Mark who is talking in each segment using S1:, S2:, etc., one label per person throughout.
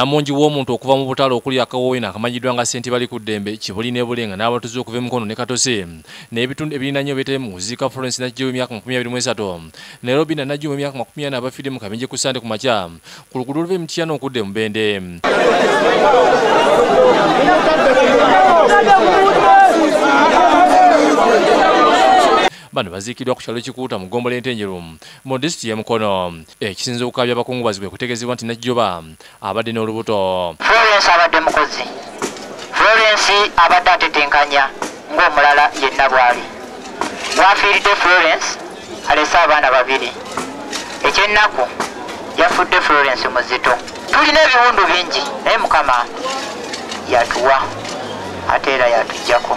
S1: Namungi w'omuntu okuva mu butalo okuli akawooyina akamanyiddwa nga Ssenti bali ku ddembe Kibuli ne Bulenga n'abatuze okuva Mukono ne Katose n'ebitundu ebirina nnyo betemu Zika Florence Najjo w'emyaka 23 ne Robina Najjo w'emyaka 40 abafidde mu kabenje ku Sande ku makya ku luguudo oluva Mutiyana okudde mu Bende. Bano baziikidwa ku kyalo Kikuuta mu Ggombolo Entenjeru mu disitulikiti y'e Mukono. Ekisinze okukabya abakungubazi kwe kutegeezebwa nti Najjoba abadde n'olubuto.
S2: Florence abadde mukozi. Florence abadde atetenkanya ng'omulala yenna bw'ali. Wafiiridde Florence alese abaana babiri. Ekyennaku yafudde Florence muzito. Tulina ebiwundu bingi naye Mukama yatuwa ate era yatujjako.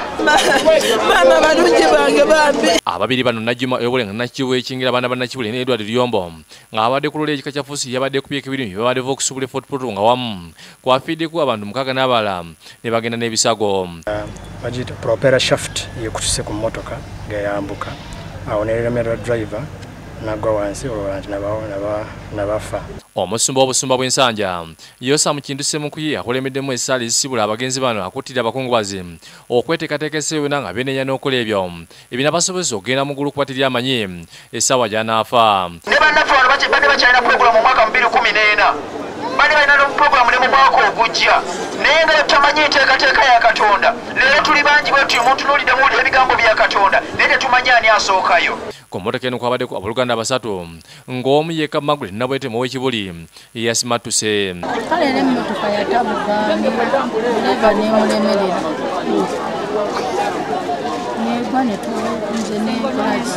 S3: Mama balungi bange bambi.
S1: Ababiri bano Najjuma Ebulenga Nakiwe ekingira abaana ba Nakibule ne Edward Lyombo ng'abadde ku lule ekika kya Fusi yabadde ku byeka ebirimi babadde okusubula Fort Portal nga wamu kwafiiddeko abantu 6 n'abala ne bagenda n'ebisago.
S4: Bagita propeller shaft yekutuse ku mmotoka nga yambuka awo neeremera driver nagwa wansi olwanti nabafa.
S1: Omusumba w'obusumba bw'ensanja Yosa Mukinduse Mukuyi akulemeddemu essaala ezisibula abagenzi bano akuttira abakungubazi okweteekateeka essa yonna nga beenenya n'okola ebyo ebinabasobozesa okugenda mu ggulu kubatirya amanyi essaawa gy'anaafa.
S2: Ne bannaffe wano badde bakyalina pulogulamu mu mwaka 2014 bali balina n'opulogulamu ne mu mwaka ogujja naye nga tutamanyi enteekateeka ya Katonda leero tuli bangi bwetuyo muntunuuliddemu ebigambo bya Katonda naye tetumanyi ani asookayo. Ku mmotoka eno kwabaddeko abooluganda 3 ng'omu yekka Magule Nabwetemu ow'Ekibuli yasimattuse.
S5: Kale n'emmotoka yatabuka neva neemulemerera negwa netuze negaki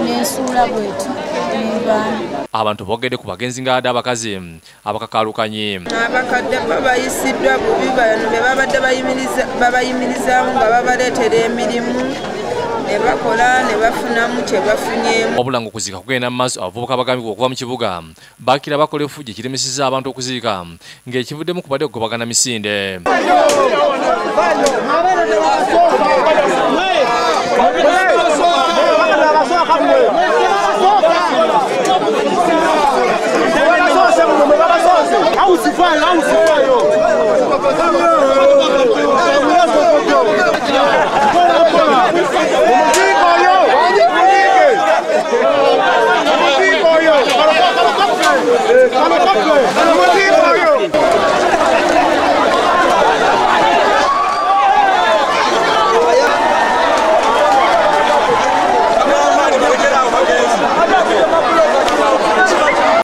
S5: nensuula bweti nevaana.
S1: Abantu boogedde ku bagenzi ng'adde abakazi abakakalukanye.
S3: Abakadde babayisiddwa bubi bano be babadde babayimirizaamu nga babaleetera emirimu ne bakola ne bafunamu kyebafunyemu.
S1: Obulanga okuzika kugenda mu maaso abavubuka bagambibwa okuva mu kibuga bakkira bakola effujjo ekiremesezza abantu okuziika ng'ekivuddemu kubadde okugobagana misinde.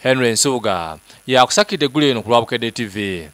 S1: Henry Nsubuga yakusakidde eggulu eno ku Lwabukedde TV.